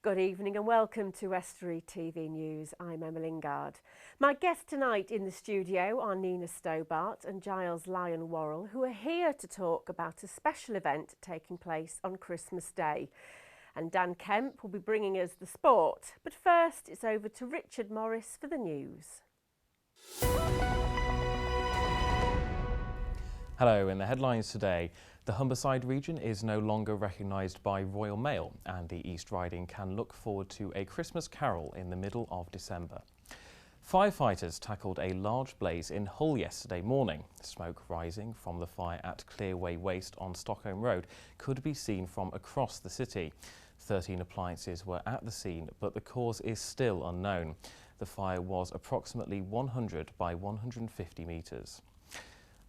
Good evening and welcome to Estuary TV News. I'm Emma Lingard. My guests tonight in the studio are Nina Stobart and Giles Lyon-Worrell, who are here to talk about a special event taking place on Christmas Day. And Dan Kemp will be bringing us the sport. But first, it's over to Richard Morris for the news. Hello, in the headlines today, the Humberside region is no longer recognised by Royal Mail and the East Riding can look forward to a Christmas carol in the middle of December. Firefighters tackled a large blaze in Hull yesterday morning. Smoke rising from the fire at Clearway Waste on Stockholm Road could be seen from across the city. 13 appliances were at the scene, but the cause is still unknown. The fire was approximately 100 by 150 metres.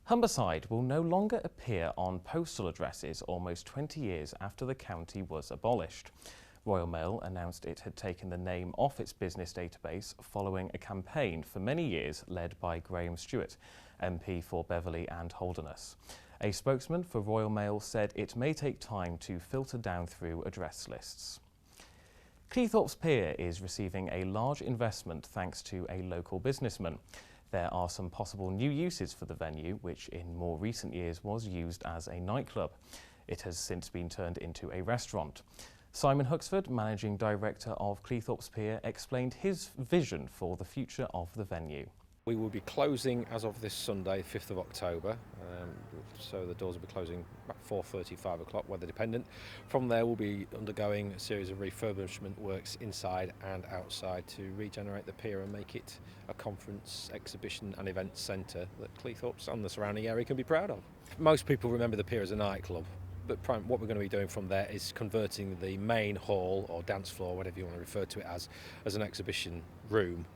Humberside will no longer appear on postal addresses almost 20 years after the county was abolished. Royal Mail announced it had taken the name off its business database following a campaign for many years led by Graham Stewart, MP for Beverley and Holderness. A spokesman for Royal Mail said it may take time to filter down through address lists. Cleethorpes Pier is receiving a large investment thanks to a local businessman. There are some possible new uses for the venue, which in more recent years was used as a nightclub. It has since been turned into a restaurant. Simon Huxford, Managing Director of Cleethorpes Pier, explained his vision for the future of the venue. We will be closing as of this Sunday, 5th of October, so the doors will be closing about 4:30, 5 o'clock, weather dependent. From there we'll be undergoing a series of refurbishment works inside and outside to regenerate the pier and make it a conference, exhibition and event centre that Cleethorpes and the surrounding area can be proud of. Most people remember the pier as a nightclub, but what we're going to be doing from there is converting the main hall or dance floor, whatever you want to refer to it as an exhibition room.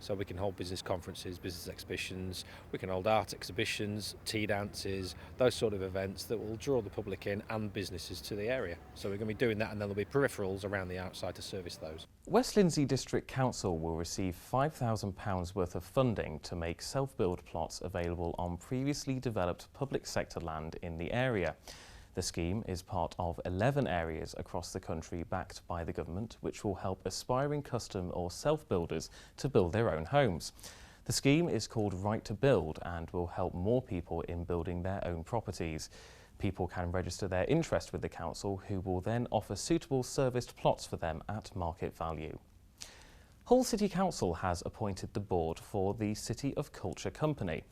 So we can hold business conferences, business exhibitions, we can hold art exhibitions, tea dances, those sort of events that will draw the public in and businesses to the area. So we're going to be doing that, and then there'll be peripherals around the outside to service those. West Lindsey District Council will receive £5,000 worth of funding to make self-build plots available on previously developed public sector land in the area. The scheme is part of 11 areas across the country backed by the government, which will help aspiring custom or self-builders to build their own homes. The scheme is called Right to Build and will help more people in building their own properties. People can register their interest with the council, who will then offer suitable serviced plots for them at market value. Hull City Council has appointed the board for the City of Culture Company.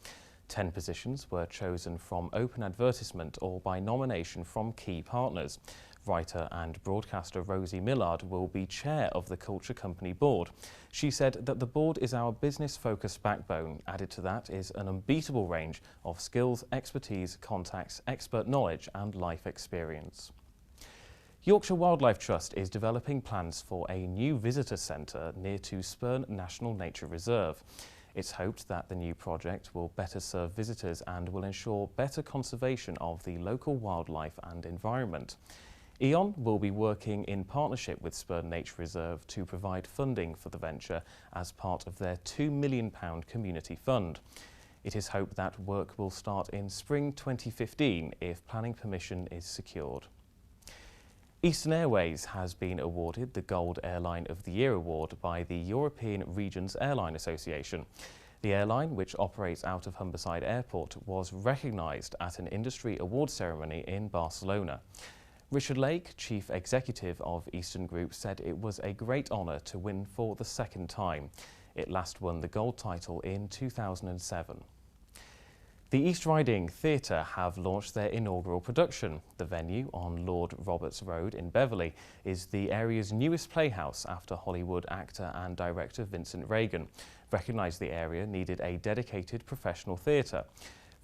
10 positions were chosen from open advertisement or by nomination from key partners. Writer and broadcaster Rosie Millard will be chair of the Culture Company board. She said that the board is our business-focused backbone. Added to that is an unbeatable range of skills, expertise, contacts, expert knowledge and life experience. Yorkshire Wildlife Trust is developing plans for a new visitor centre near to Spurn National Nature Reserve. It's hoped that the new project will better serve visitors and will ensure better conservation of the local wildlife and environment. E.ON will be working in partnership with Spurn Nature Reserve to provide funding for the venture as part of their £2 million community fund. It is hoped that work will start in spring 2015 if planning permission is secured. Eastern Airways has been awarded the Gold Airline of the Year award by the European Regions Airline Association. The airline, which operates out of Humberside Airport, was recognised at an industry award ceremony in Barcelona. Richard Lake, Chief Executive of Eastern Group, said it was a great honour to win for the second time. It last won the gold title in 2007. The East Riding Theatre have launched their inaugural production. The venue on Lord Roberts Road in Beverley is the area's newest playhouse after Hollywood actor and director Vincent Regan recognised the area needed a dedicated professional theatre.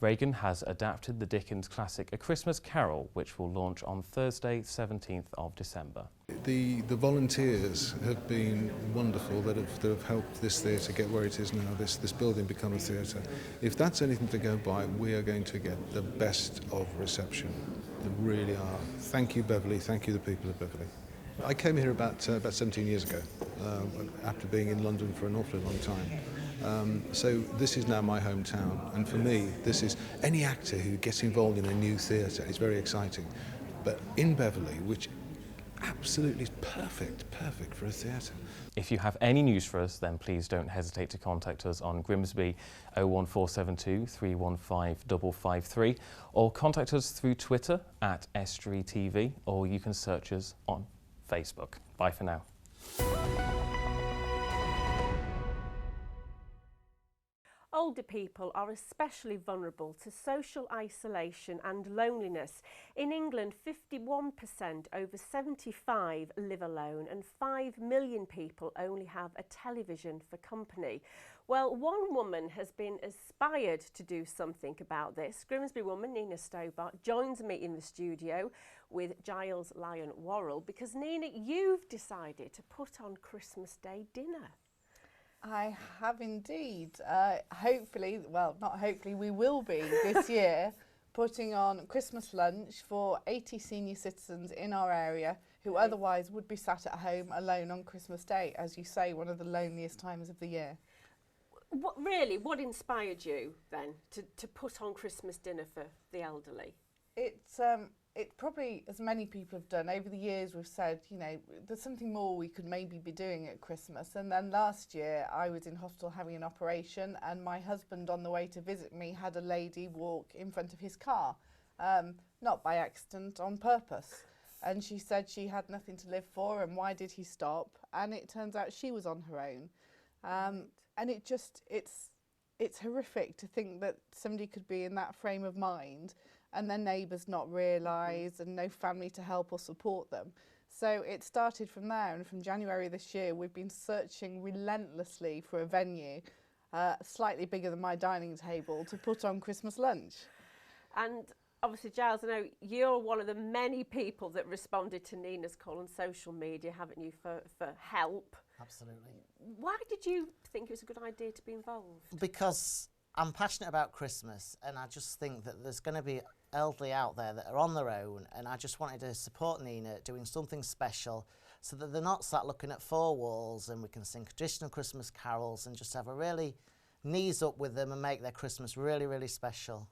Regan has adapted the Dickens classic A Christmas Carol, which will launch on Thursday, 17th of December. The volunteers have been wonderful that have helped this theatre get where it is now, this building become a theatre. If that's anything to go by, we are going to get the best of reception. They really are. Thank you, Beverley. Thank you, the people of Beverley. I came here about 17 years ago, after being in London for an awfully long time. So this is now my hometown, and for me, this is any actor who gets involved in a new theatre is very exciting. But in Beverley, which absolutely perfect for a theatre. If you have any news for us, then please don't hesitate to contact us on Grimsby 01472 315 553 or contact us through Twitter at Estuary TV, or you can search us on Facebook. Bye for now. Older people are especially vulnerable to social isolation and loneliness. In England, 51% over 75 live alone and 5 million people only have a television for company. Well, one woman has been inspired to do something about this. Grimsby woman Nina Stobart joins me in the studio with Giles Lyon Worrell because, Nina, you've decided to put on Christmas Day dinner. I have indeed. Hopefully, well, not hopefully, we will be this year putting on Christmas lunch for 80 senior citizens in our area who otherwise would be sat at home alone on Christmas Day, as you say, one of the loneliest times of the year. What inspired you then to put on Christmas dinner for the elderly? It's probably, as many people have done over the years, we've said, you know, there's something more we could maybe be doing at Christmas. And then last year I was in hospital having an operation, and my husband on the way to visit me had a lady walk in front of his car, not by accident, on purpose. And she said she had nothing to live for, and why did he stop? And it turns out she was on her own. And it's horrific to think that somebody could be in that frame of mind and their neighbours not realise and no family to help or support them. So it started from there, and from January this year we've been searching relentlessly for a venue slightly bigger than my dining table to put on Christmas lunch. And obviously, Giles, I know you're one of the many people that responded to Nina's call on social media, haven't you, for help? Absolutely. Why did you think it was a good idea to be involved? Because I'm passionate about Christmas, and I just think that there's going to be elderly out there that are on their own, and I just wanted to support Nina doing something special so that they're not sat looking at four walls, and we can sing traditional Christmas carols and just have a really knees up with them and make their Christmas really, really special.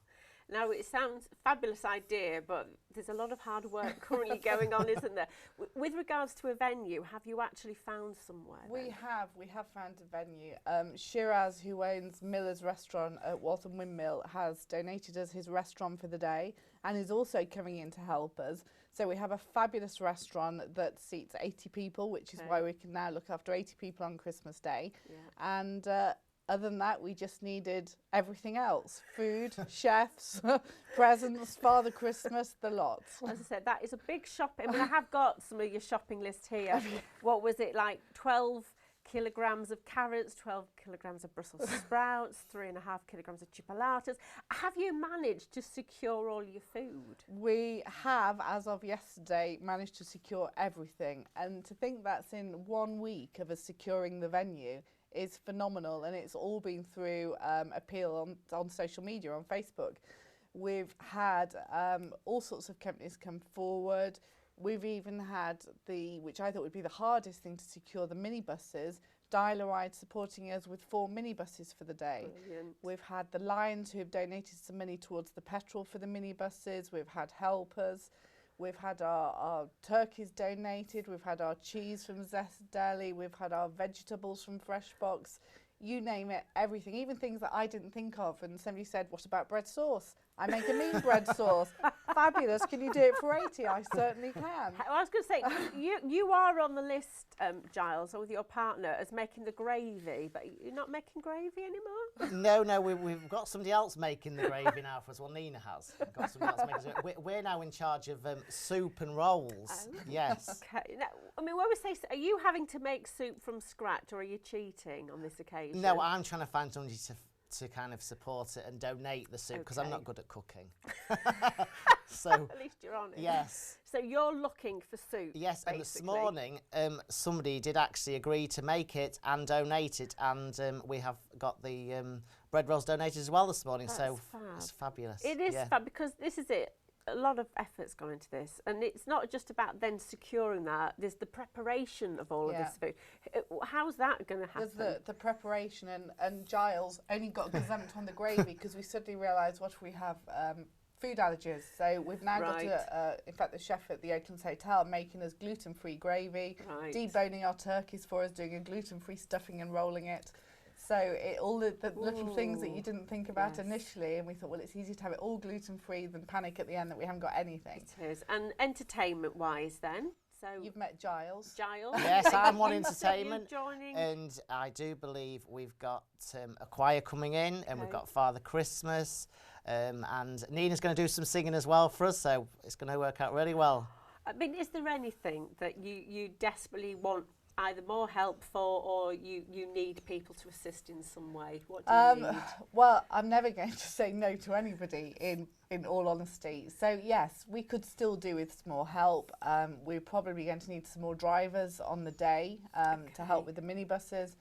Now, it sounds a fabulous idea, but there's a lot of hard work currently going on, isn't there? With regards to a venue, have you actually found somewhere? We have found a venue. Shiraz, who owns Miller's restaurant at Waltham Windmill, has donated us his restaurant for the day and is also coming in to help us. So we have a fabulous restaurant that seats 80 people, which is why we can now look after 80 people on Christmas Day. Yeah. And other than that, we just needed everything else. Food, chefs, presents, Father Christmas, the lot. As I said, that is a big shopping. I mean, I have got some of your shopping list here. What was it, like 12 kilograms of carrots, 12 kilograms of Brussels sprouts, 3.5 kilograms of chipolatas. Have you managed to secure all your food? We have, as of yesterday, managed to secure everything. And to think that's in 1 week of us securing the venue is phenomenal, and it's all been through appeal on social media, on Facebook. We've had all sorts of companies come forward. We've even had which I thought would be the hardest thing to secure, the minibuses, Dial-A-Ride supporting us with 4 minibuses for the day. Brilliant. We've had the Lions who have donated some money towards the petrol for the minibuses. We've had helpers. We've had our turkeys donated, we've had our cheese from Zest Deli, we've had our vegetables from Freshbox, you name it, everything, even things that I didn't think of. And somebody said, what about bread sauce? I make a mean bread sauce. Fabulous, can you do it for 80? I certainly can. I was going to say, you are on the list, Giles, or with your partner, as making the gravy, but you're not making gravy anymore? No, we've got somebody else making the gravy now for us. Well, Nina has. We've got somebody else making it. We're now in charge of soup and rolls. Oh. Yes. Okay. Now, I mean, when we say, are you having to make soup from scratch, or are you cheating on this occasion? No, I'm trying to find somebody to kind of support it and donate the soup, because I'm not good at cooking. So at least you're on it. Yes. So you're looking for soup. Yes, basically. and this morning somebody did actually agree to make it and donate it, and we have got the bread rolls donated as well this morning. That's so fab. It's fabulous. It is fab, because this is it. A lot of effort's gone into this, and it's not just about then securing that. There's the preparation of all of this food. How's that going to happen? There's the preparation, and Giles only got gazumped on the gravy because we suddenly realised, what we have food allergies. So we've now got Right. in fact, the chef at the Oaklands Hotel making us gluten-free gravy, Right. deboning our turkeys for us, doing a gluten-free stuffing and rolling it. So all the little things that you didn't think about Yes. initially, and we thought, well, it's easier to have it all gluten-free than panic at the end that we haven't got anything. It is. And entertainment-wise then? So You've met Giles. Giles? Yes, I'm one You entertainment. joining? And I do believe we've got a choir coming in, and we've Okay. got Father Christmas, and Nina's going to do some singing as well for us, so it's going to work out really well. I mean, is there anything that you desperately want either more help for, or you need people to assist in some way? What do you need? Well, I'm never going to say no to anybody, in all honesty. So yes, we could still do with some more help. We're probably going to need some more drivers on the day to help with the minibuses,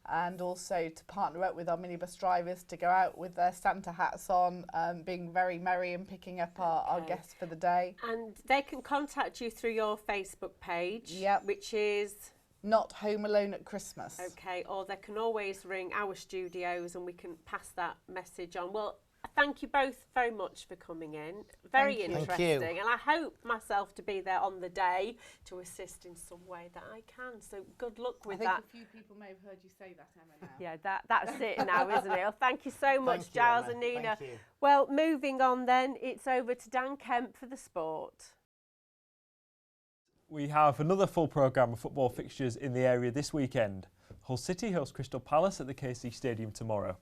and also to partner up with our minibus drivers to go out with their Santa hats on, being very merry and picking up our guests for the day. And they can contact you through your Facebook page, Yep. which is... Not Home Alone at Christmas. Okay, or they can always ring our studios and we can pass that message on. Well, thank you both very much for coming in. Very Thank you. interesting. Thank you. And I hope myself to be there on the day to assist in some way that I can. So good luck with I think that. a few people may have heard you say that, Emma, now. Yeah, that's it now, isn't it? Well, thank you so much, Thank you, Giles Emma. and Nina. Thank you. Well, moving on then, it's over to Dan Kemp for the sport. We have another full programme of football fixtures in the area this weekend. Hull City host Crystal Palace at the KC Stadium tomorrow.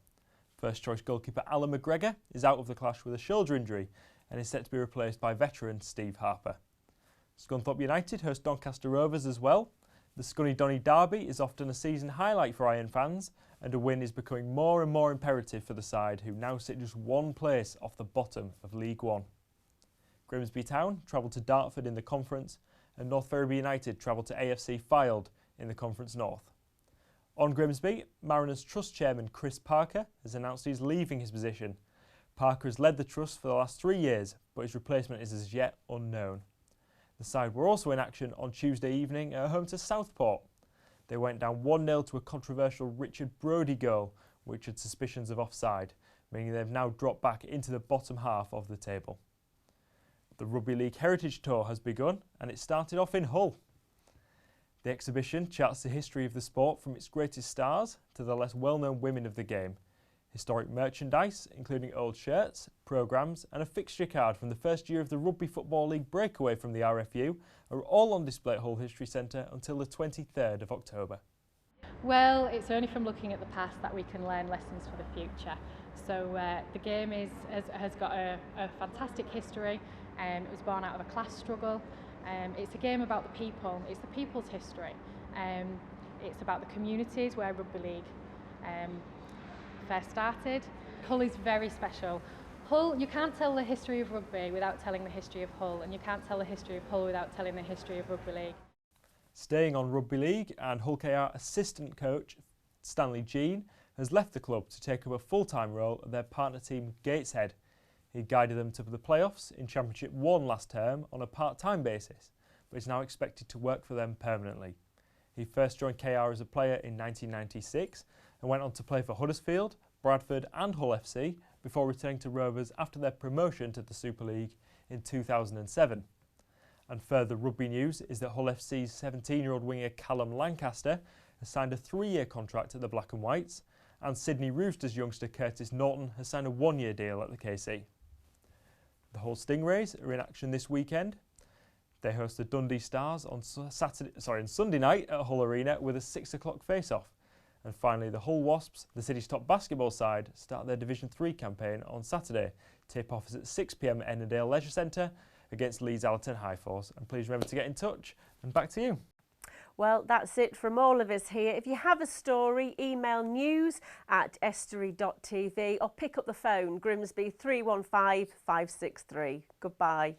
First choice goalkeeper Alan McGregor is out of the clash with a shoulder injury and is set to be replaced by veteran Steve Harper. Scunthorpe United host Doncaster Rovers as well. The Scunny Donny derby is often a season highlight for Iron fans, and a win is becoming more and more imperative for the side, who now sit just one place off the bottom of League One. Grimsby Town travel to Dartford in the Conference, and North Ferriby United travel to AFC Fylde in the Conference North. On Grimsby, Mariners Trust Chairman Chris Parker has announced he's leaving his position. Parker has led the Trust for the last 3 years, but his replacement is as yet unknown. The side were also in action on Tuesday evening at home to Southport. They went down 1-0 to a controversial Richard Brodie goal, which had suspicions of offside, meaning they've now dropped back into the bottom half of the table. The Rugby League Heritage Tour has begun, and it started off in Hull. The exhibition charts the history of the sport from its greatest stars to the less well-known women of the game. Historic merchandise, including old shirts, programmes and a fixture card from the first year of the Rugby Football League breakaway from the RFU, are all on display at Hull History Centre until the 23rd of October. Well, it's only from looking at the past that we can learn lessons for the future. So the game has got a fantastic history. It was born out of a class struggle. It's a game about the people. It's the people's history. It's about the communities where Rugby League first started. Hull is very special. Hull, you can't tell the history of rugby without telling the history of Hull, and you can't tell the history of Hull without telling the history of Rugby League. Staying on Rugby League, and Hull KR assistant coach Stanley Jean has left the club to take up a full-time role at their partner team Gateshead. He guided them to the playoffs in Championship 1 last term on a part-time basis, but is now expected to work for them permanently. He first joined KR as a player in 1996 and went on to play for Huddersfield, Bradford and Hull FC before returning to Rovers after their promotion to the Super League in 2007. And further rugby news is that Hull FC's 17-year-old winger Callum Lancaster has signed a 3-year contract at the Black and Whites, and Sydney Roosters youngster Curtis Norton has signed a 1-year deal at the KC. The Hull Stingrays are in action this weekend. They host the Dundee Stars on Sunday night at Hull Arena with a 6 o'clock face-off. And finally, the Hull Wasps, the city's top basketball side, start their Division 3 campaign on Saturday. Tip-off is at 6 p.m. at Ennerdale Leisure Centre against Leeds Allerton High Force. And please remember to get in touch. And back to you. Well, that's it from all of us here. If you have a story, email news@estuary.tv or pick up the phone, Grimsby 315 563. Goodbye.